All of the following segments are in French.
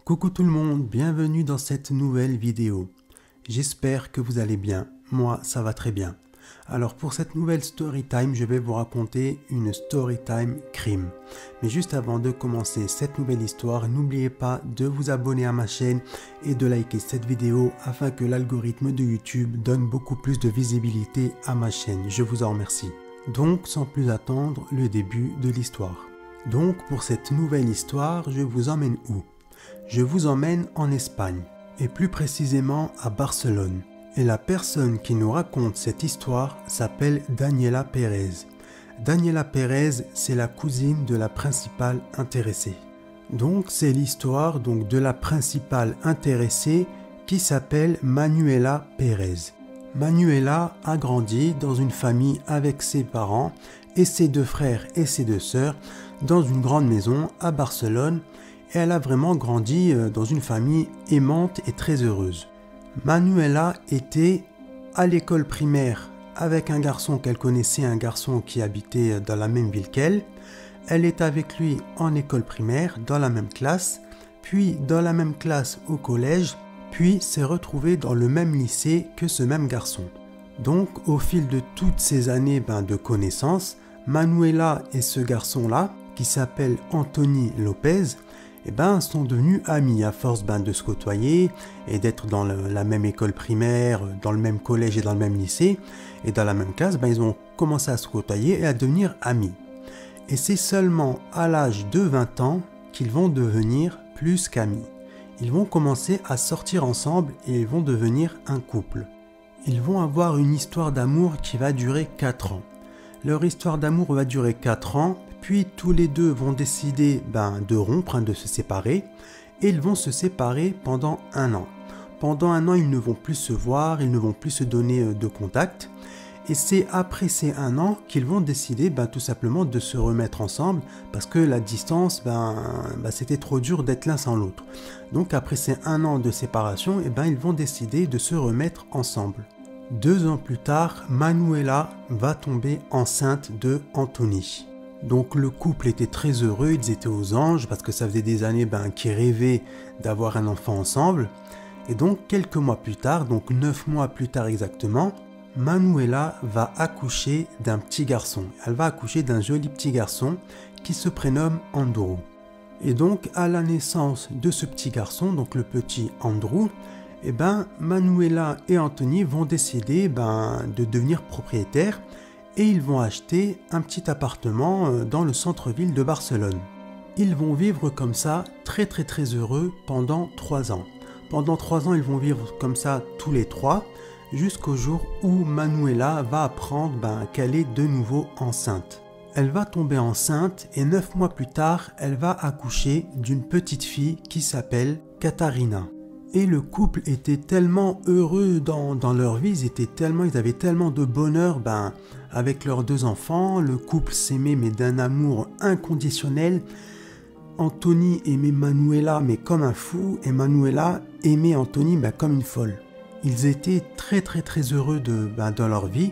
Coucou tout le monde, bienvenue dans cette nouvelle vidéo. J'espère que vous allez bien, moi ça va très bien. Alors pour cette nouvelle story time, je vais vous raconter une story time crime. Mais juste avant de commencer cette nouvelle histoire, n'oubliez pas de vous abonner à ma chaîne et de liker cette vidéo afin que l'algorithme de YouTube donne beaucoup plus de visibilité à ma chaîne. Je vous en remercie. Donc sans plus attendre, le début de l'histoire. Donc pour cette nouvelle histoire, je vous emmène où? Je vous emmène en Espagne, et plus précisément à Barcelone. Et la personne qui nous raconte cette histoire s'appelle Daniela Pérez. Daniela Pérez, c'est la cousine de la principale intéressée. Donc c'est l'histoire de la principale intéressée qui s'appelle Manuela Pérez. Manuela a grandi dans une famille avec ses parents et ses deux frères et ses deux sœurs dans une grande maison à Barcelone. Et elle a vraiment grandi dans une famille aimante et très heureuse. Manuela était à l'école primaire avec un garçon qu'elle connaissait, un garçon qui habitait dans la même ville qu'elle. Elle est avec lui en école primaire, dans la même classe, puis dans la même classe au collège, puis s'est retrouvée dans le même lycée que ce même garçon. Donc au fil de toutes ces années de connaissances, Manuela et ce garçon-là, qui s'appelle Anthony Lopez, sont devenus amis à force de se côtoyer et d'être dans la même école primaire, dans le même collège et dans le même lycée et dans la même classe. Ils ont commencé à se côtoyer et à devenir amis. Et c'est seulement à l'âge de 20 ans qu'ils vont devenir plus qu'amis. Ils vont commencer à sortir ensemble et ils vont devenir un couple. Ils vont avoir une histoire d'amour qui va durer 4 ans. Leur histoire d'amour va durer 4 ans. Puis tous les deux vont décider de rompre, de se séparer, et ils vont se séparer pendant 1 an. Pendant 1 an, ils ne vont plus se voir, ils ne vont plus se donner de contact, et c'est après ces 1 an qu'ils vont décider tout simplement de se remettre ensemble, parce que la distance, c'était trop dur d'être l'un sans l'autre. Donc après ces 1 an de séparation, ils vont décider de se remettre ensemble. 2 ans plus tard, Manuela va tomber enceinte de Anthony. Donc le couple était très heureux, ils étaient aux anges parce que ça faisait des années qu'ils rêvaient d'avoir un enfant ensemble. Et donc quelques mois plus tard, donc 9 mois plus tard exactement, Manuela va accoucher d'un petit garçon. Elle va accoucher d'un joli petit garçon qui se prénomme Andrew. Et donc à la naissance de ce petit garçon, donc le petit Andrew, Manuela et Anthony vont décider de devenir propriétaires. Et ils vont acheter un petit appartement dans le centre-ville de Barcelone. Ils vont vivre comme ça, très heureux pendant 3 ans. Pendant 3 ans, ils vont vivre comme ça tous les 3, jusqu'au jour où Manuela va apprendre qu'elle est de nouveau enceinte. Elle va tomber enceinte et 9 mois plus tard, elle va accoucher d'une petite fille qui s'appelle Catarina. Et le couple était tellement heureux dans leur vie, ils avaient tellement de bonheur avec leurs 2 enfants. Le couple s'aimait mais d'un amour inconditionnel. Anthony aimait Manuela mais comme un fou et Manuela aimait Anthony comme une folle. Ils étaient très heureux dans leur vie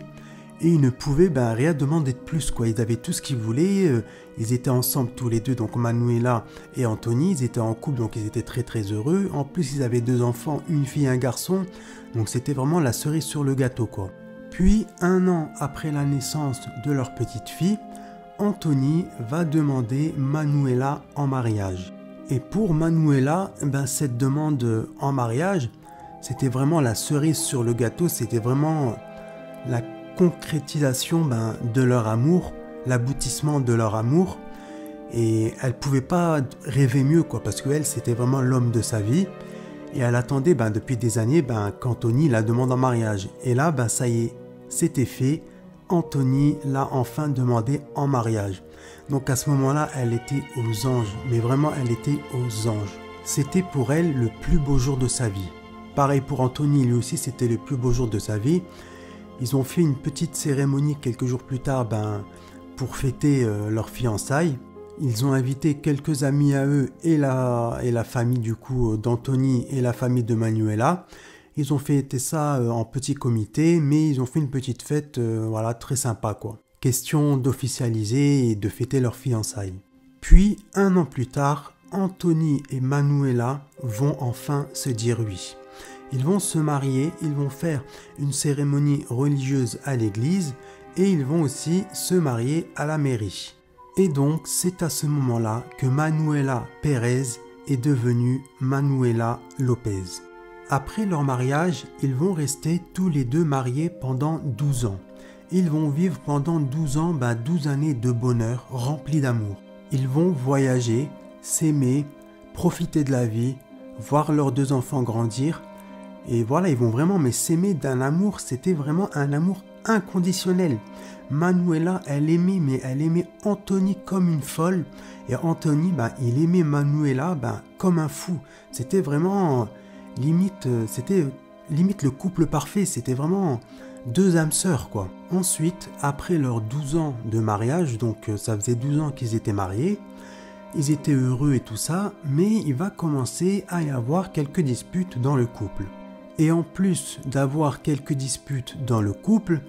et ils ne pouvaient rien demander de plus. Ils avaient tout ce qu'ils voulaient, ils étaient ensemble tous les deux, donc Manuela et Anthony, ils étaient en couple donc ils étaient très heureux. En plus ils avaient 2 enfants, une fille et un garçon, donc c'était vraiment la cerise sur le gâteau Puis 1 an après la naissance de leur petite fille, Anthony va demander Manuela en mariage. Et pour Manuela, cette demande en mariage, c'était vraiment la cerise sur le gâteau, c'était vraiment la concrétisation de leur amour, l'aboutissement de leur amour. Et elle pouvait pas rêver mieux parce qu'elle c'était vraiment l'homme de sa vie et elle attendait depuis des années qu'Anthony la demande en mariage. Et là ça y est, c'était fait, Anthony l'a enfin demandé en mariage. Donc à ce moment-là elle était aux anges, mais vraiment elle était aux anges. C'était pour elle le plus beau jour de sa vie. Pareil pour Anthony, lui aussi c'était le plus beau jour de sa vie. Ils ont fait une petite cérémonie quelques jours plus tard pour fêter leur fiançailles. Ils ont invité quelques amis à eux et la famille du coup d'Anthony et la famille de Manuela. Ils ont fêté ça en petit comité, mais ils ont fait une petite fête très sympa Question d'officialiser et de fêter leur fiançailles. Puis 1 an plus tard, Anthony et Manuela vont enfin se dire oui. Ils vont se marier, ils vont faire une cérémonie religieuse à l'église et ils vont aussi se marier à la mairie. Et donc c'est à ce moment-là que Manuela Pérez est devenue Manuela Lopez. Après leur mariage, ils vont rester tous les deux mariés pendant 12 ans. Ils vont vivre pendant 12 ans, 12 années de bonheur remplis d'amour. Ils vont voyager, s'aimer, profiter de la vie, voir leurs 2 enfants grandir. Et voilà, ils vont vraiment s'aimer d'un amour, c'était vraiment un amour inconditionnel. Manuela, elle aimait Anthony comme une folle. Et Anthony, il aimait Manuela comme un fou. C'était vraiment limite le couple parfait. C'était vraiment 2 âmes sœurs, quoi. Ensuite, après leurs 12 ans de mariage, donc ça faisait 12 ans qu'ils étaient mariés, ils étaient heureux et tout ça, mais il va commencer à y avoir quelques disputes dans le couple. Et en plus d'avoir quelques disputes dans le couple,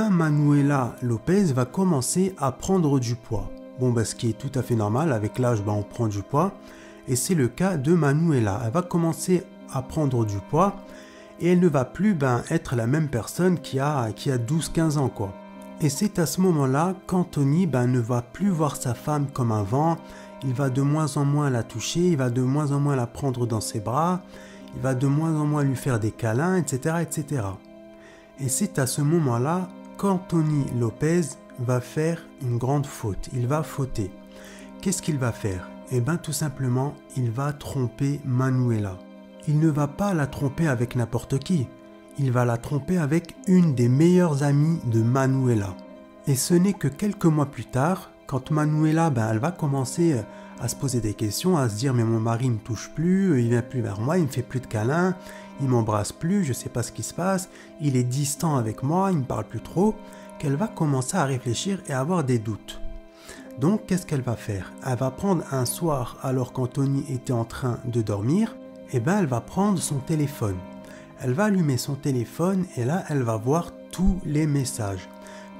Manuela Lopez va commencer à prendre du poids. Ce qui est tout à fait normal, avec l'âge, on prend du poids. Et c'est le cas de Manuela. Elle va commencer à prendre du poids et elle ne va plus être la même personne qui a 12-15 ans, quoi. Et c'est à ce moment-là qu'Anthony ne va plus voir sa femme comme avant. Il va de moins en moins la toucher, il va de moins en moins la prendre dans ses bras, il va de moins en moins lui faire des câlins, etc. etc. Et c'est à ce moment-là qu'Anthony Lopez va faire une grande faute. Il va fauter. Qu'est-ce qu'il va faire? Tout simplement, il va tromper Manuela. Il ne va pas la tromper avec n'importe qui. Il va la tromper avec une des meilleures amies de Manuela. Et ce n'est que quelques mois plus tard, quand Manuela, elle va commencer à se poser des questions, à se dire « mais mon mari me touche plus, il vient plus vers moi, il me fait plus de câlins, il m'embrasse plus, je sais pas ce qui se passe, il est distant avec moi, il me parle plus trop », qu'elle va commencer à réfléchir et à avoir des doutes. Donc qu'est-ce qu'elle va faire? Elle va prendre un soir, alors qu'Anthony était en train de dormir, elle va prendre son téléphone. Elle va allumer son téléphone et là, elle va voir tous les messages.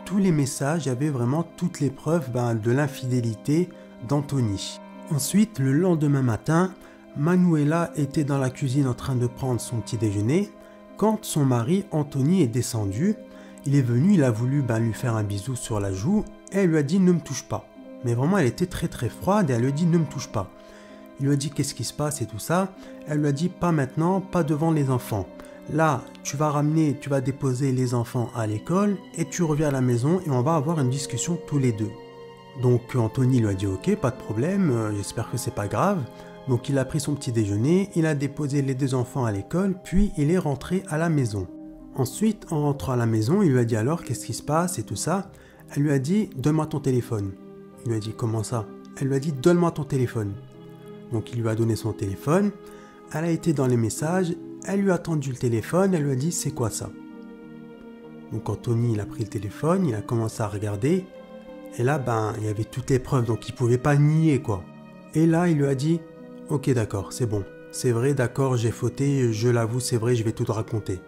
Tous les messages, il y avait vraiment toutes les preuves de l'infidélité d'Anthony. Ensuite, le lendemain matin, Manuela était dans la cuisine en train de prendre son petit déjeuner quand son mari Anthony est descendu. Il est venu, il a voulu lui faire un bisou sur la joue et elle lui a dit « ne me touche pas ». Mais vraiment, elle était très très froide et elle lui a dit « ne me touche pas ». Il lui a dit « qu'est-ce qui se passe » et tout ça. Elle lui a dit « pas maintenant, pas devant les enfants. Là, tu vas déposer les enfants à l'école et tu reviens à la maison et on va avoir une discussion tous les deux. » Donc Anthony lui a dit « ok, pas de problème, j'espère que c'est pas grave ». Donc il a pris son petit déjeuner, il a déposé les 2 enfants à l'école, puis il est rentré à la maison. Ensuite, en rentrant à la maison, il lui a dit « alors, qu'est-ce qui se passe » et tout ça. Elle lui a dit « donne-moi ton téléphone ». Il lui a dit « comment ça ?» Elle lui a dit « donne-moi ton téléphone ». Donc il lui a donné son téléphone, elle a été dans les messages, elle lui a tendu le téléphone, elle lui a dit « c'est quoi ça ?» Donc Anthony, il a pris le téléphone, il a commencé à regarder, et là, il y avait toutes les preuves, donc il pouvait pas nier, quoi. Et là, il lui a dit « ok, d'accord, c'est bon, c'est vrai, d'accord, j'ai fauté, je l'avoue, c'est vrai, je vais tout te raconter. »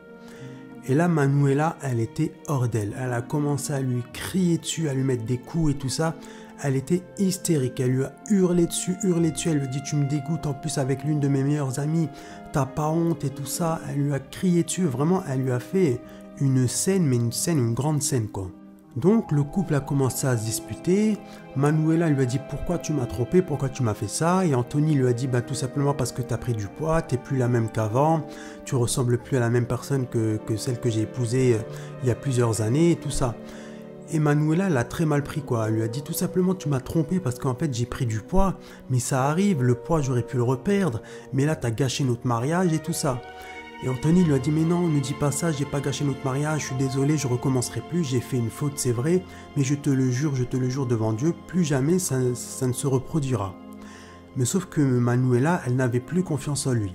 Et là, Manuela, elle était hors d'elle. Elle a commencé à lui crier dessus, à lui mettre des coups et tout ça. Elle était hystérique. Elle lui a hurlé dessus. Elle lui a dit « tu me dégoûtes en plus avec l'une de mes meilleures amies. T'as pas honte et tout ça. » Elle lui a crié dessus. Vraiment, elle lui a fait une scène, mais une grande scène, quoi. Donc, le couple a commencé à se disputer. Manuela lui a dit « pourquoi tu m'as trompé? Pourquoi tu m'as fait ça ?» Et Anthony lui a dit « tout simplement parce que tu as pris du poids, t'es plus la même qu'avant, tu ressembles plus à la même personne que celle que j'ai épousée il y a plusieurs années, et tout ça. » Et Manuela l'a très mal pris, quoi. Elle lui a dit « tout simplement tu m'as trompé parce qu'en fait j'ai pris du poids, mais ça arrive, le poids j'aurais pu le reperdre, mais là t'as gâché notre mariage et tout ça. » Et Anthony lui a dit « mais non, ne dis pas ça, j'ai pas gâché notre mariage, je suis désolé, je recommencerai plus, j'ai fait une faute, c'est vrai, mais je te le jure devant Dieu, plus jamais ça ne se reproduira. » Mais sauf que Manuela, elle n'avait plus confiance en lui.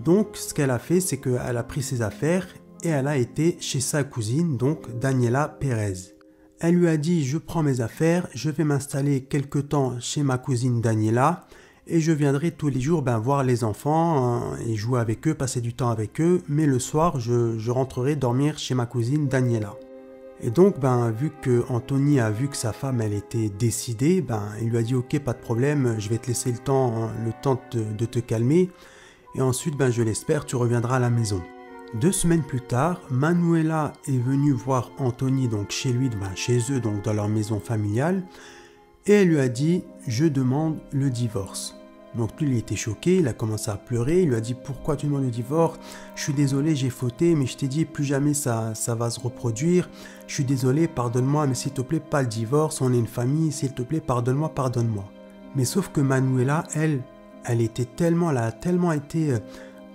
Donc ce qu'elle a fait, c'est qu'elle a pris ses affaires et elle a été chez sa cousine, donc Daniela Pérez. Elle lui a dit « je prends mes affaires, je vais m'installer quelque temps chez ma cousine Daniela, et je viendrai tous les jours voir les enfants et jouer avec eux, passer du temps avec eux, mais le soir, je rentrerai dormir chez ma cousine Daniela. » Et donc, vu que Anthony a vu que sa femme, elle était décidée, il lui a dit, ok, pas de problème, je vais te laisser le temps de te calmer. Et ensuite, je l'espère, tu reviendras à la maison. 2 semaines plus tard, Manuela est venue voir Anthony, donc chez lui, chez eux, donc dans leur maison familiale. Et elle lui a dit, je demande le divorce. Donc lui, il était choqué, il a commencé à pleurer, il lui a dit, pourquoi tu demandes le divorce? Je suis désolé, j'ai fauté, mais je t'ai dit, plus jamais ça va se reproduire. Je suis désolé, pardonne-moi, mais s'il te plaît, pas le divorce, on est une famille, s'il te plaît, pardonne-moi, pardonne-moi. Mais sauf que Manuela, elle a tellement été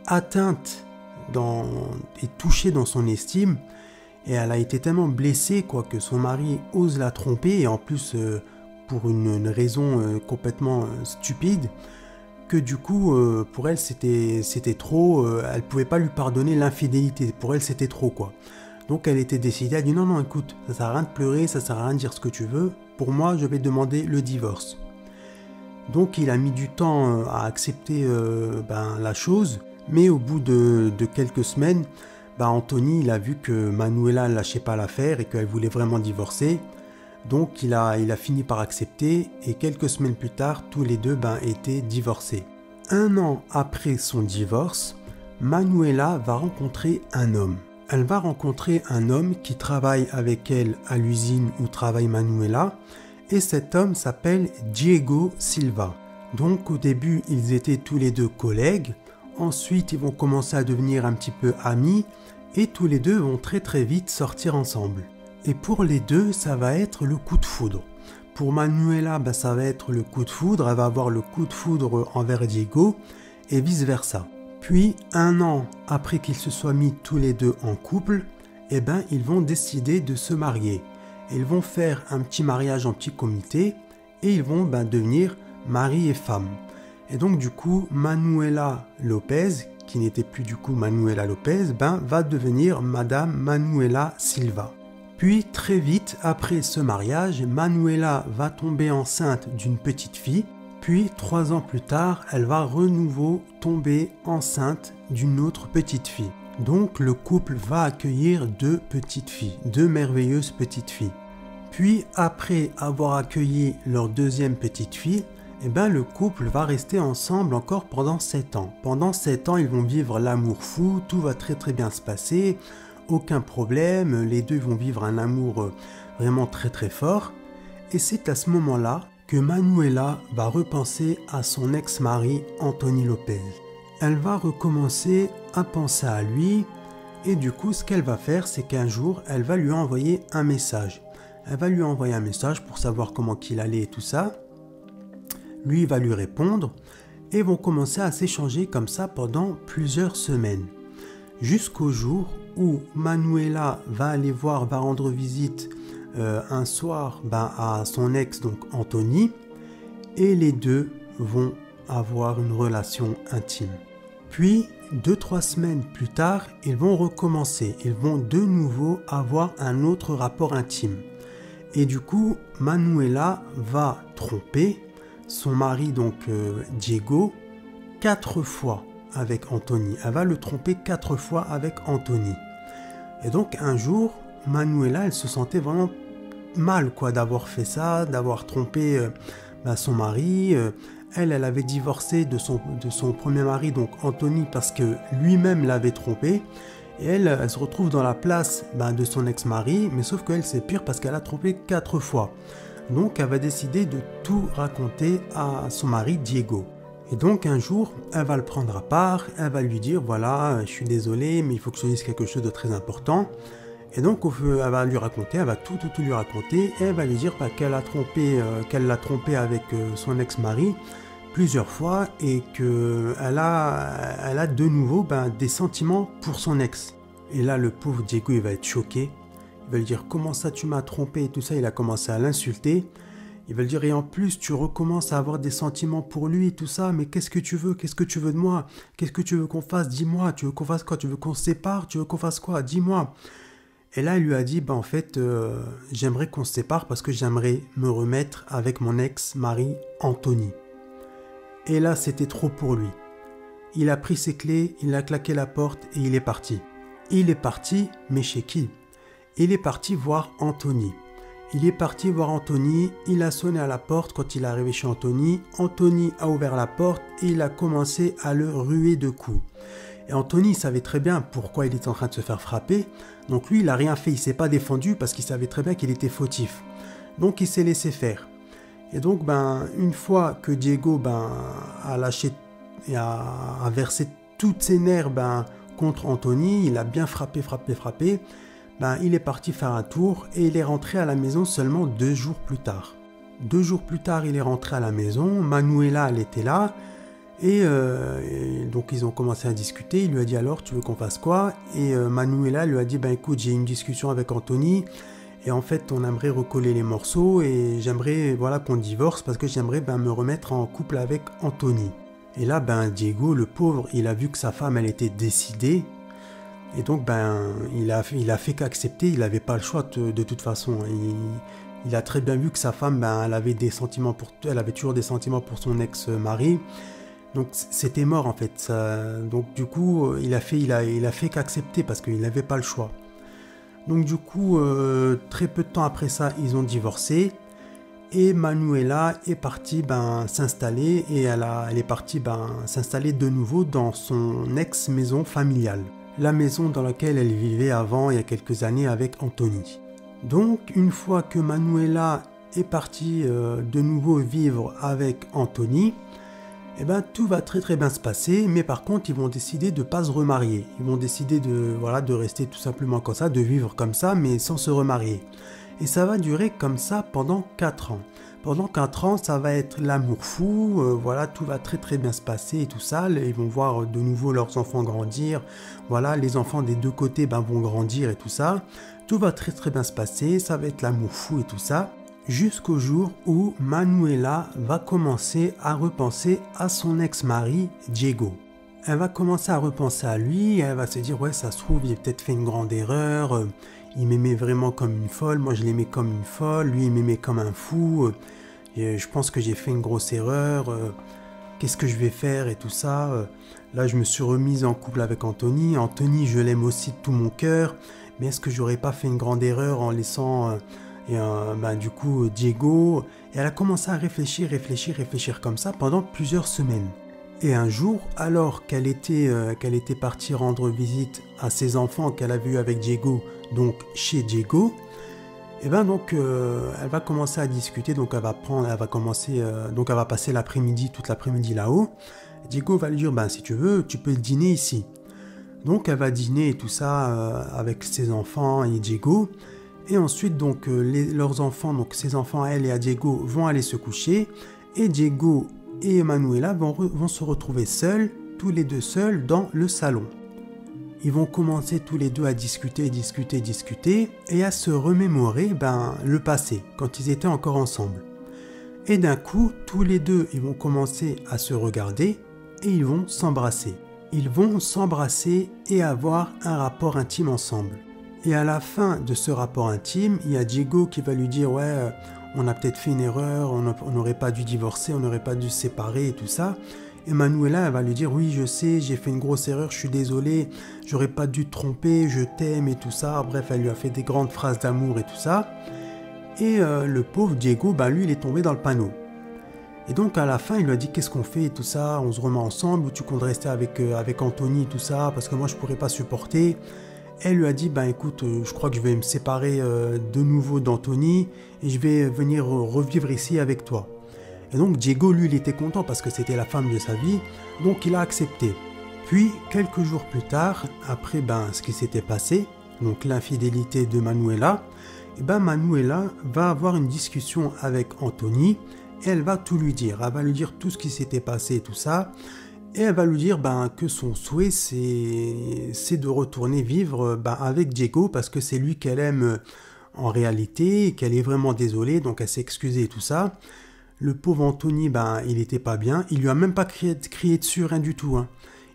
atteinte et touchée dans son estime, et elle a été tellement blessée, que son mari ose la tromper, et en plus, pour une raison complètement stupide, que du coup, pour elle, c'était trop, elle pouvait pas lui pardonner l'infidélité, pour elle, c'était trop, Donc elle était décidée, elle a dit non, écoute, ça sert à rien de pleurer, ça sert à rien de dire ce que tu veux, pour moi, je vais demander le divorce. Donc il a mis du temps à accepter la chose, mais au bout de quelques semaines, Anthony, il a vu que Manuela ne lâchait pas l'affaire et qu'elle voulait vraiment divorcer. Donc il a fini par accepter et quelques semaines plus tard, tous les deux étaient divorcés. 1 an après son divorce, Manuela va rencontrer un homme. Elle va rencontrer un homme qui travaille avec elle à l'usine où travaille Manuela et cet homme s'appelle Diego Silva. Donc au début, ils étaient tous les deux collègues, ensuite ils vont commencer à devenir un petit peu amis et tous les deux vont très vite sortir ensemble. Et pour les deux, ça va être le coup de foudre. Pour Manuela, ça va être le coup de foudre, elle va avoir le coup de foudre envers Diego, et vice versa. Puis, 1 an après qu'ils se soient mis tous les deux en couple, ils vont décider de se marier. Ils vont faire un petit mariage en petit comité, et ils vont devenir mari et femme. Et donc du coup, Manuela Lopez, qui n'était plus du coup Manuela Lopez, va devenir Madame Manuela Silva. Puis très vite après ce mariage, Manuela va tomber enceinte d'une petite fille. Puis 3 ans plus tard, elle va renouveau tomber enceinte d'une autre petite fille. Donc le couple va accueillir 2 petites filles, 2 merveilleuses petites filles. Puis après avoir accueilli leur 2e petite fille, le couple va rester ensemble encore pendant 7 ans. Pendant 7 ans, ils vont vivre l'amour fou, tout va très bien se passer. Aucun problème, les deux vont vivre un amour vraiment très fort. Et c'est à ce moment-là que Manuela va repenser à son ex-mari Anthony Lopez. Elle va recommencer à penser à lui et du coup ce qu'elle va faire c'est qu'un jour elle va lui envoyer un message. Elle va lui envoyer un message pour savoir comment qu'il allait et tout ça. Lui va lui répondre et vont commencer à s'échanger comme ça pendant plusieurs semaines. Jusqu'au jour où Manuela va rendre visite un soir à son ex, donc Anthony, et les deux vont avoir une relation intime. Puis, 2-3 semaines plus tard, ils vont recommencer, ils vont de nouveau avoir un autre rapport intime. Et du coup, Manuela va tromper son mari, donc Diego, 4 fois avec Anthony. Elle va le tromper 4 fois avec Anthony. Et donc un jour, Manuela, elle se sentait vraiment mal d'avoir fait ça, d'avoir trompé son mari. Elle avait divorcé de son premier mari, donc Anthony, parce que lui-même l'avait trompé. Et elle se retrouve dans la place de son ex-mari, mais sauf qu'elle c'est pire parce qu'elle a trompé 4 fois. Donc elle va décider de tout raconter à son mari Diego. Et donc un jour, elle va le prendre à part, elle va lui dire voilà, je suis désolée, mais il faut que je te dise quelque chose de très important. Et donc elle va lui raconter, elle va tout lui raconter, et elle va lui dire qu'elle l'a trompé avec son ex-mari plusieurs fois et qu'elle a de nouveau des sentiments pour son ex. Et là, le pauvre Diego, il va être choqué. Il va lui dire comment ça tu m'as trompé et tout ça, il a commencé à l'insulter. Il va lui dire, et en plus, tu recommences à avoir des sentiments pour lui et tout ça, mais qu'est-ce que tu veux? Qu'est-ce que tu veux de moi? Qu'est-ce que tu veux qu'on fasse? Dis-moi, tu veux qu'on fasse quoi? Tu veux qu'on se sépare? Tu veux qu'on fasse quoi? Dis-moi. Et là, il lui a dit, en fait, j'aimerais qu'on se sépare parce que j'aimerais me remettre avec mon ex-mari Anthony. Et là, c'était trop pour lui. Il a pris ses clés, il a claqué la porte et il est parti. Il est parti, mais chez qui? Il est parti voir Anthony. Il a sonné à la porte. Quand il est arrivé chez Anthony, Anthony a ouvert la porte et il a commencé à le ruer de coups. Et Anthony savait très bien pourquoi il était en train de se faire frapper. Donc lui, il n'a rien fait, il ne s'est pas défendu parce qu'il savait très bien qu'il était fautif. Donc il s'est laissé faire. Et donc, une fois que Diego a lâché et a versé toutes ses nerfs contre Anthony, il a bien frappé, il est parti faire un tour et il est rentré à la maison seulement 2 jours plus tard. 2 jours plus tard, il est rentré à la maison, Manuela, elle était là, et donc ils ont commencé à discuter. Il lui a dit alors, tu veux qu'on fasse quoi? Et Manuela lui a dit, écoute, j'ai une discussion avec Anthony, et en fait on aimerait recoller les morceaux, et j'aimerais qu'on divorce, parce que j'aimerais me remettre en couple avec Anthony. Et là, Diego, le pauvre, il a vu que sa femme, elle était décidée, et donc il a fait qu'accepter, il n'avait pas le choix de toute façon. Il a très bien vu que sa femme, elle avait toujours des sentiments pour son ex-mari. Donc c'était mort en fait. Donc du coup, il a fait qu'accepter parce qu'il n'avait pas le choix. Donc du coup, très peu de temps après ça, ils ont divorcé. Et Manuela est partie s'installer, et elle est partie s'installer de nouveau dans son ex-maison familiale. La maison dans laquelle elle vivait avant, il y a quelques années, avec Anthony. Donc une fois que Manuela est partie de nouveau vivre avec Anthony, tout va très très bien se passer, mais par contre ils vont décider de ne pas se remarier. Ils vont décider de rester tout simplement comme ça, de vivre comme ça, mais sans se remarier. Et ça va durer comme ça pendant 4 ans. Pendant 4 ans, ça va être l'amour fou, tout va très très bien se passer et tout ça. Ils vont voir de nouveau leurs enfants grandir. Les enfants des 2 côtés vont grandir et tout ça. Tout va très très bien se passer, ça va être l'amour fou et tout ça. Jusqu'au jour où Manuela va commencer à repenser à son ex-mari Diego. Elle va commencer à repenser à lui, et elle va se dire ouais, ça se trouve, il a peut-être fait une grande erreur, il m'aimait vraiment comme une folle, moi je l'aimais comme une folle, lui il m'aimait comme un fou, et je pense que j'ai fait une grosse erreur, qu'est-ce que je vais faire et tout ça. Là je me suis remise en couple avec Anthony, je l'aime aussi de tout mon cœur, mais est-ce que j'aurais pas fait une grande erreur en laissant du coup Diego? Et elle a commencé à réfléchir comme ça pendant plusieurs semaines. Et un jour, alors qu'elle était partie rendre visite à ses enfants qu'elle avait eu avec Diego, donc chez Diego, elle va commencer à discuter, donc elle va passer toute l'après-midi là-haut. Diego va lui dire, si tu veux, tu peux dîner ici. Donc elle va dîner et tout ça avec ses enfants et Diego. Et ensuite, leurs enfants, donc ses enfants, elle et à Diego, vont aller se coucher. Et Diego et Manuela vont se retrouver seuls, tous les deux seuls, dans le salon. Ils vont commencer tous les deux à discuter, et à se remémorer le passé, quand ils étaient encore ensemble. Et d'un coup, tous les deux, ils vont commencer à se regarder, et ils vont s'embrasser. Ils vont s'embrasser et avoir un rapport intime ensemble. Et à la fin de ce rapport intime, il y a Diego qui va lui dire « Ouais, on a peut-être fait une erreur, on n'aurait pas dû divorcer, on n'aurait pas dû se séparer et tout ça. » Et Manuela, elle va lui dire « Oui, je sais, j'ai fait une grosse erreur, je suis désolée, j'aurais pas dû te tromper, je t'aime et tout ça. » Bref, elle lui a fait des grandes phrases d'amour et tout ça. Et le pauvre Diego, lui, il est tombé dans le panneau. Et donc à la fin, il lui a dit « Qu'est-ce qu'on fait et tout ça? On se remet ensemble ou tu comptes rester avec Anthony et tout ça? Parce que moi, je pourrais pas supporter. » Elle lui a dit, écoute, je crois que je vais me séparer de nouveau d'Anthony et je vais venir revivre ici avec toi. Et donc Diego, lui, il était content parce que c'était la femme de sa vie, donc il a accepté. Puis, quelques jours plus tard, après ce qui s'était passé, donc l'infidélité de Manuela, Manuela va avoir une discussion avec Anthony et elle va tout lui dire. Elle va lui dire tout ce qui s'était passé et tout ça. Et elle va lui dire que son souhait, c'est de retourner vivre avec Diego parce que c'est lui qu'elle aime en réalité, et qu'elle est vraiment désolée, donc elle s'est excusée et tout ça. Le pauvre Anthony, il était pas bien, il lui a même pas crié dessus, rien du tout. Hein.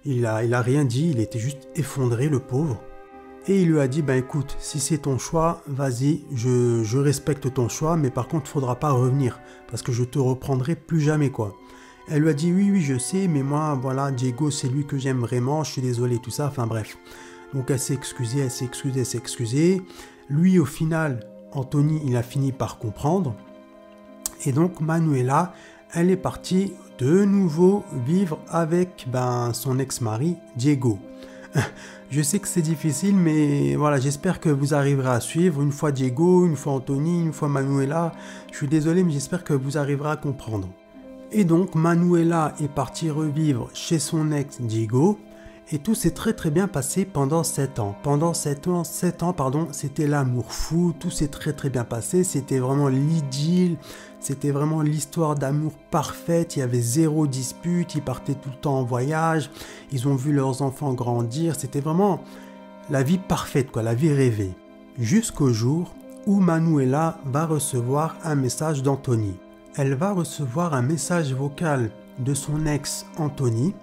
Il a rien dit, il était juste effondré, le pauvre. Et il lui a dit, écoute, si c'est ton choix, vas-y, je respecte ton choix, mais par contre, faudra pas revenir, parce que je te reprendrai plus jamais, quoi. Elle lui a dit, oui, je sais, mais moi, voilà, Diego, c'est lui que j'aime vraiment, je suis désolé, tout ça, enfin bref. Donc elle s'est excusée. Lui, au final, Anthony, il a fini par comprendre. Et donc, Manuela, elle est partie de nouveau vivre avec son ex-mari, Diego. Je sais que c'est difficile, mais voilà, j'espère que vous arriverez à suivre. Une fois Diego, une fois Anthony, une fois Manuela. Je suis désolé, mais j'espère que vous arriverez à comprendre. Et donc, Manuela est partie revivre chez son ex Diego. Et tout s'est très bien passé pendant 7 ans. Pendant 7 ans, c'était l'amour fou, tout s'est très bien passé, c'était vraiment l'idylle, c'était vraiment l'histoire d'amour parfaite, il y avait zéro dispute, ils partaient tout le temps en voyage, ils ont vu leurs enfants grandir, c'était vraiment la vie parfaite, quoi, la vie rêvée. Jusqu'au jour où Manuela va recevoir un message d'Anthony. Elle va recevoir un message vocal de son ex Anthony,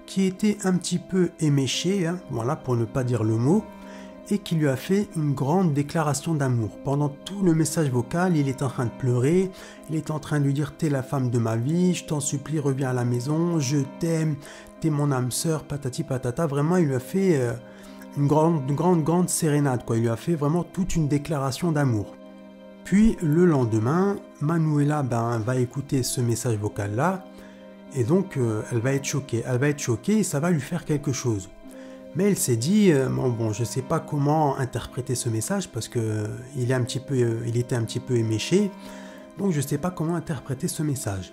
qui était un petit peu éméché, voilà, pour ne pas dire le mot, et qui lui a fait une grande déclaration d'amour. Pendant tout le message vocal, il est en train de pleurer, il est en train de lui dire « T'es la femme de ma vie, je t'en supplie, reviens à la maison, je t'aime, t'es mon âme sœur, patati patata ». Vraiment, il lui a fait une grande sérénade, quoi. Il lui a fait vraiment toute une déclaration d'amour. Puis, le lendemain, Manuela va écouter ce message vocal-là, et donc, elle va être choquée et ça va lui faire quelque chose. Mais elle s'est dit, bon, je ne sais pas comment interpréter ce message parce que il était un petit peu éméché, donc je ne sais pas comment interpréter ce message.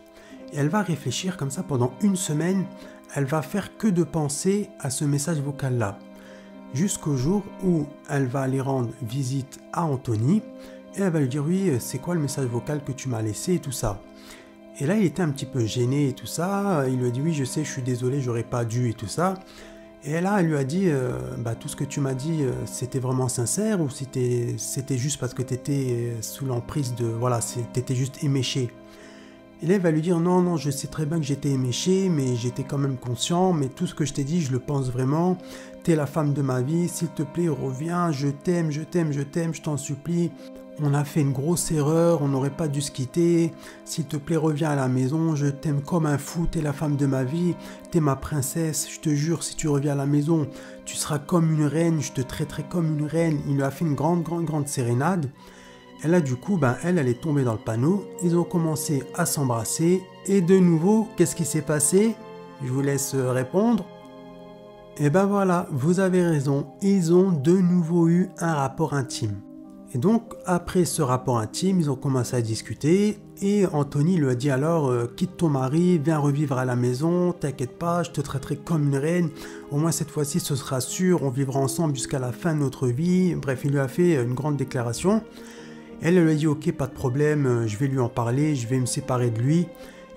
Et elle va réfléchir comme ça pendant une semaine, elle va faire que de penser à ce message vocal-là, jusqu'au jour où elle va aller rendre visite à Anthony, et elle va lui dire, oui, c'est quoi le message vocal que tu m'as laissé et tout ça. Et là, il était un petit peu gêné et tout ça. Il lui a dit, oui, je sais, je suis désolé, j'aurais pas dû et tout ça. Et là, elle lui a dit, tout ce que tu m'as dit, c'était vraiment sincère ou c'était juste parce que tu étais sous l'emprise de... Voilà, tu étais juste éméché. Et là, elle va lui dire, non, je sais très bien que j'étais éméché, mais j'étais quand même conscient, mais tout ce que je t'ai dit, je le pense vraiment. T'es la femme de ma vie, s'il te plaît, reviens, je t'aime, je t'en supplie. On a fait une grosse erreur, on n'aurait pas dû se quitter. S'il te plaît, reviens à la maison, je t'aime comme un fou, t'es la femme de ma vie, t'es ma princesse, je te jure, si tu reviens à la maison, tu seras comme une reine, je te traiterai comme une reine. Il lui a fait une grande sérénade. Et là, du coup, elle est tombée dans le panneau, ils ont commencé à s'embrasser, et de nouveau, qu'est-ce qui s'est passé? Je vous laisse répondre. Et voilà, vous avez raison, ils ont de nouveau eu un rapport intime. Et donc, après ce rapport intime, ils ont commencé à discuter et Anthony lui a dit alors quitte ton mari, viens revivre à la maison, t'inquiète pas, je te traiterai comme une reine, au moins cette fois-ci ce sera sûr, on vivra ensemble jusqu'à la fin de notre vie. Bref, il lui a fait une grande déclaration. Elle lui a dit ok, pas de problème, je vais lui en parler, je vais me séparer de lui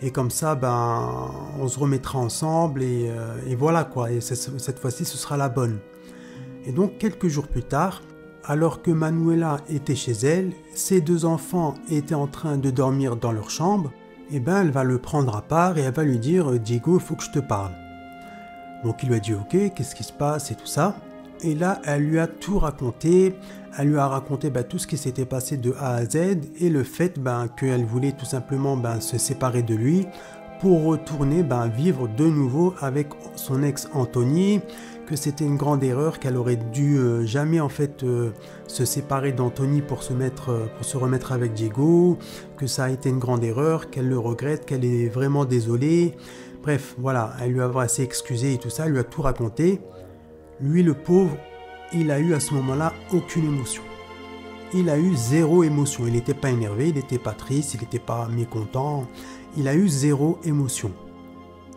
et comme ça, on se remettra ensemble et voilà quoi, et cette fois-ci ce sera la bonne. Et donc, quelques jours plus tard, alors que Manuela était chez elle, ses 2 enfants étaient en train de dormir dans leur chambre, et elle va le prendre à part et elle va lui dire « Diego, il faut que je te parle ». Donc il lui a dit « Ok, qu'est-ce qui se passe ?» et tout ça. Et là, elle lui a tout raconté, elle lui a raconté tout ce qui s'était passé de A à Z et le fait qu'elle voulait tout simplement se séparer de lui pour retourner vivre de nouveau avec son ex Anthony, que c'était une grande erreur, qu'elle aurait dû jamais en fait se séparer d'Anthony pour se remettre avec Diego, que ça a été une grande erreur, qu'elle le regrette, qu'elle est vraiment désolée. Bref, voilà, elle lui a assez excusé et tout ça, elle lui a tout raconté. Lui, le pauvre, il a eu à ce moment-là aucune émotion. Il a eu 0 émotion, il n'était pas énervé, il n'était pas triste, il n'était pas mécontent, il a eu 0 émotion.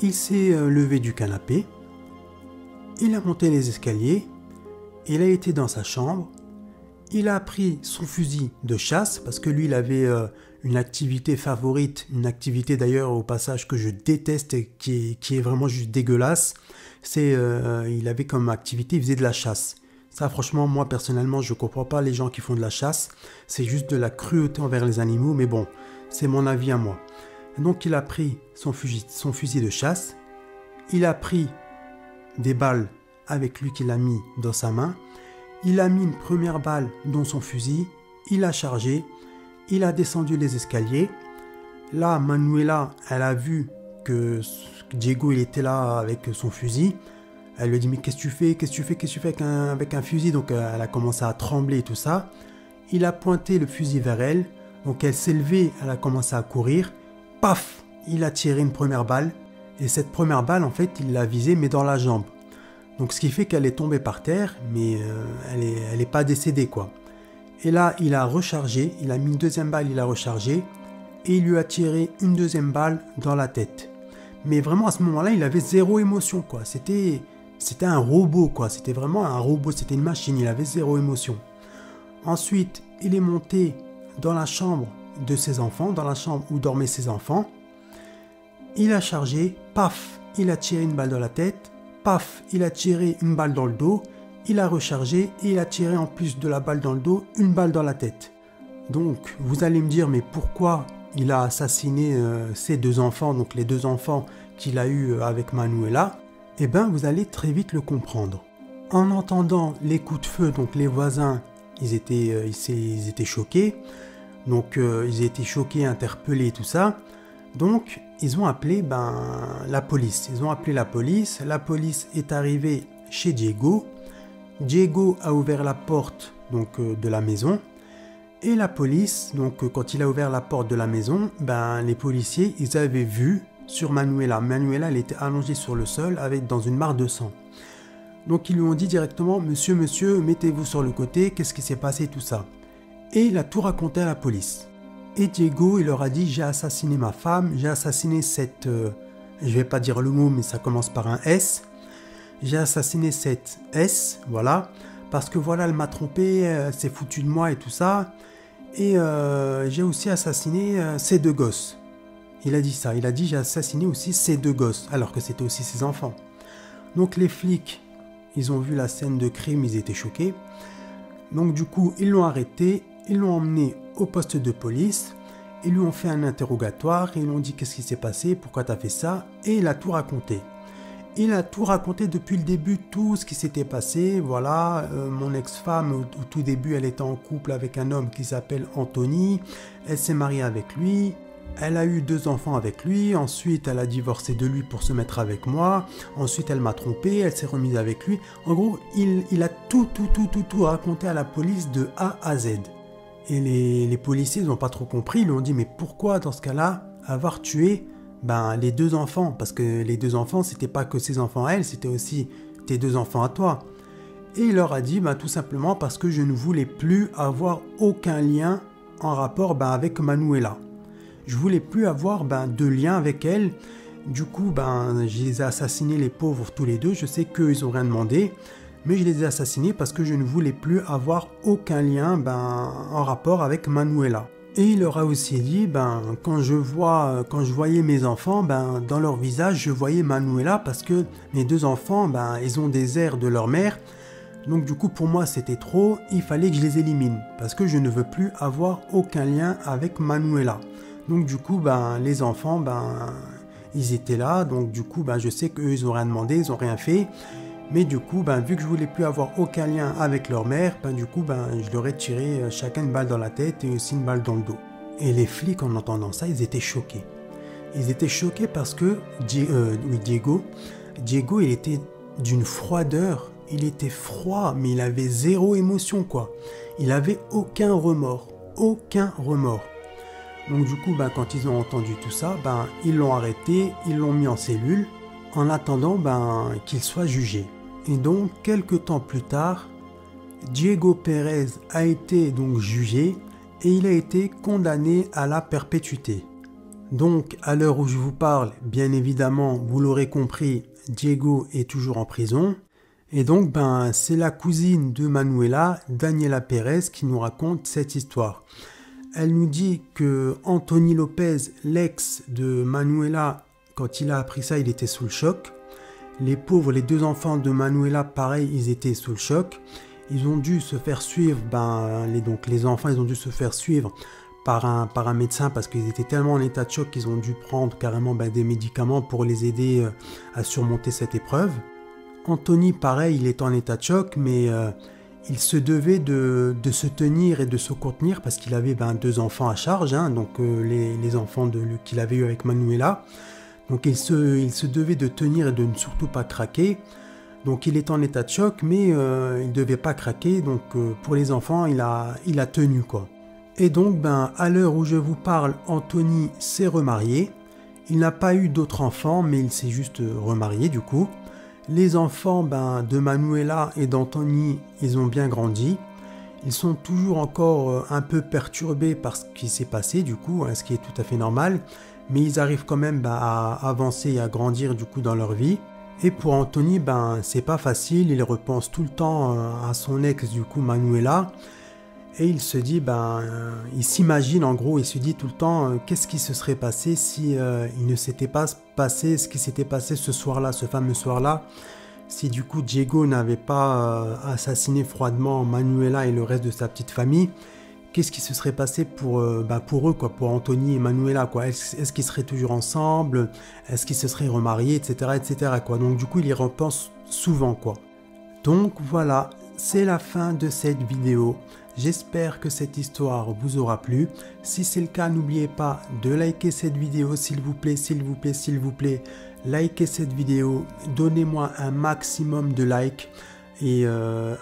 Il s'est levé du canapé, il a monté les escaliers, il a été dans sa chambre, il a pris son fusil de chasse, parce que lui il avait une activité favorite, une activité d'ailleurs au passage que je déteste et qui est vraiment juste dégueulasse, c'est il avait comme activité, il faisait de la chasse. Ça franchement, moi personnellement, je comprends pas les gens qui font de la chasse, c'est juste de la cruauté envers les animaux, mais bon, c'est mon avis à moi. Et donc il a pris son fusil de chasse, il a pris des balles avec lui qu'il a mis dans sa main, il a mis une première balle dans son fusil, il a chargé, il a descendu les escaliers. Là, Manuela, elle a vu que Diego il était là avec son fusil. Elle lui a dit mais qu'est-ce que tu fais avec un fusil? Donc elle a commencé à trembler et tout ça. il a pointé le fusil vers elle, donc elle s'est levée, elle a commencé à courir, paf, il a tiré une première balle, et cette première balle, en fait, il l'a visée, mais dans la jambe. Donc ce qui fait qu'elle est tombée par terre, mais elle est pas décédée, quoi. Et là, il a rechargé, il a mis une deuxième balle, il a rechargé, et il lui a tiré une deuxième balle dans la tête. Mais vraiment, à ce moment-là, il avait zéro émotion, quoi. C'était un robot, quoi. C'était vraiment un robot, c'était une machine, il avait zéro émotion. Ensuite, il est monté dans la chambre de ses enfants, dans la chambre où dormaient ses enfants. Il a chargé, paf, il a tiré une balle dans la tête, paf, il a tiré une balle dans le dos, il a rechargé et il a tiré en plus de la balle dans le dos, une balle dans la tête. Donc, vous allez me dire, mais pourquoi il a assassiné ses deux enfants, donc les deux enfants qu'il a eus avec Manuela? Eh bien, vous allez très vite le comprendre. En entendant les coups de feu, donc les voisins, ils étaient choqués. Donc, ils étaient choqués, interpellés, tout ça. Donc, ils ont appelé la police. Ils ont appelé la police. La police est arrivée chez Diego. Diego a ouvert la porte donc, de la maison. Et la police, donc quand il a ouvert la porte de la maison, les policiers, ils avaient vu sur Manuela. Manuela, elle était allongée sur le sol dans une mare de sang. Donc ils lui ont dit directement, monsieur, mettez-vous sur le côté, qu'est-ce qui s'est passé, tout ça. Et il a tout raconté à la police. Et Diego, il leur a dit, j'ai assassiné ma femme, j'ai assassiné cette... je vais pas dire le mot, mais ça commence par un S. J'ai assassiné cette S, voilà, parce que voilà, elle m'a trompé, elle s'est foutue de moi et tout ça. Et j'ai aussi assassiné ses deux gosses. Il a dit ça, il a dit j'ai assassiné aussi ses deux gosses, alors que c'était aussi ses enfants. Donc les flics, ils ont vu la scène de crime, ils étaient choqués. Donc du coup, ils l'ont arrêté, ils l'ont emmené au poste de police, ils lui ont fait un interrogatoire, ils lui ont dit qu'est-ce qui s'est passé, pourquoi t'as fait ça, et il a tout raconté. Il a tout raconté depuis le début, tout ce qui s'était passé. Voilà, mon ex-femme, au tout début, elle était en couple avec un homme qui s'appelle Anthony. Elle s'est mariée avec lui. Elle a eu 2 enfants avec lui. Ensuite, elle a divorcé de lui pour se mettre avec moi. Ensuite, elle m'a trompé. Elle s'est remise avec lui. En gros, il a tout raconté à la police de A à Z. Et les policiers n'ont pas trop compris. Ils lui ont dit, mais pourquoi, dans ce cas-là, avoir tué les 2 enfants, parce que les 2 enfants, c'était pas que ses enfants à elle, c'était aussi tes 2 enfants à toi. Et il leur a dit, tout simplement parce que je ne voulais plus avoir aucun lien en rapport avec Manuela. Je voulais plus avoir de lien avec elle. Du coup, je les ai assassinés, les pauvres, tous les deux. Je sais qu'ils ont rien demandé, mais je les ai assassinés parce que je ne voulais plus avoir aucun lien en rapport avec Manuela. Et il leur a aussi dit, quand je voyais mes enfants, dans leur visage, je voyais Manuela parce que mes 2 enfants, ils ont des airs de leur mère. Donc du coup, pour moi, c'était trop. Il fallait que je les élimine parce que je ne veux plus avoir aucun lien avec Manuela. Donc du coup, les enfants, ils étaient là. Donc du coup, je sais qu'eux, ils n'ont rien demandé, ils n'ont rien fait. Mais du coup, vu que je voulais plus avoir aucun lien avec leur mère, du coup, je leur ai tiré chacun une balle dans la tête et aussi une balle dans le dos. Et les flics, en entendant ça, ils étaient choqués. Ils étaient choqués parce que Diego, il était d'une froideur. Il était froid, mais il avait zéro émotion, quoi. Il avait aucun remords. Aucun remords. Donc du coup, quand ils ont entendu tout ça, ils l'ont arrêté, ils l'ont mis en cellule, en attendant qu'il soit jugé. Et donc, quelques temps plus tard, Diego Pérez a été donc jugé et il a été condamné à la perpétuité. Donc, à l'heure où je vous parle, bien évidemment, vous l'aurez compris, Diego est toujours en prison. Et donc, c'est la cousine de Manuela, Daniela Pérez, qui nous raconte cette histoire. Elle nous dit que Anthony Lopez, l'ex de Manuela, quand il a appris ça, il était sous le choc. Les pauvres, les 2 enfants de Manuela, pareil, ils étaient sous le choc. Ils ont dû se faire suivre, les enfants, ils ont dû se faire suivre par un médecin parce qu'ils étaient tellement en état de choc qu'ils ont dû prendre carrément des médicaments pour les aider à surmonter cette épreuve. Anthony, pareil, il est en état de choc, mais il se devait de se tenir et de se contenir parce qu'il avait 2 enfants à charge, donc les enfants qu'il avait eu avec Manuela. Donc il se devait de tenir et de ne surtout pas craquer. Donc il est en état de choc, mais il ne devait pas craquer. Donc pour les enfants, il a tenu quoi. Et donc à l'heure où je vous parle, Anthony s'est remarié. Il n'a pas eu d'autres enfants, mais il s'est juste remarié du coup. Les enfants de Manuela et d'Anthony, ils ont bien grandi. Ils sont toujours encore un peu perturbés par ce qui s'est passé du coup, ce qui est tout à fait normal. Mais ils arrivent quand même à avancer et à grandir du coup dans leur vie. Et pour Anthony, c'est pas facile, il repense tout le temps à son ex du coup Manuela. Et il se dit, il s'imagine en gros, il se dit tout le temps qu'est-ce qui se serait passé si il ne s'était pas passé ce qui s'était passé ce soir-là, ce fameux soir-là. Si du coup Diego n'avait pas assassiné froidement Manuela et le reste de sa petite famille, qu'est-ce qui se serait passé pour eux, quoi, pour Anthony et Manuela, quoi. Est-ce qu'ils seraient toujours ensemble? Est-ce qu'ils se seraient remariés, etc., etc., quoi. Donc du coup, il y repense souvent, quoi. Donc voilà, c'est la fin de cette vidéo. J'espère que cette histoire vous aura plu. Si c'est le cas, n'oubliez pas de liker cette vidéo, s'il vous plaît, s'il vous plaît, s'il vous plaît. Likez cette vidéo, donnez-moi un maximum de likes. Et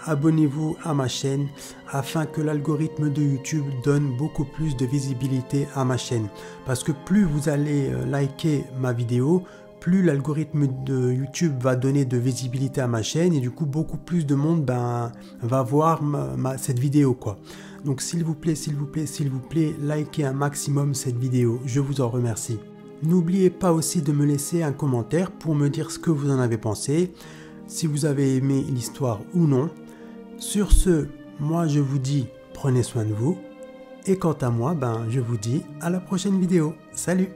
abonnez-vous à ma chaîne afin que l'algorithme de YouTube donne beaucoup plus de visibilité à ma chaîne. Parce que plus vous allez liker ma vidéo, plus l'algorithme de YouTube va donner de visibilité à ma chaîne et du coup beaucoup plus de monde va voir cette vidéo quoi. Donc s'il vous plaît, s'il vous plaît, s'il vous plaît, likez un maximum cette vidéo. Je vous en remercie. N'oubliez pas aussi de me laisser un commentaire pour me dire ce que vous en avez pensé. Si vous avez aimé l'histoire ou non. Sur ce, moi je vous dis prenez soin de vous. Et quant à moi, je vous dis à la prochaine vidéo. Salut!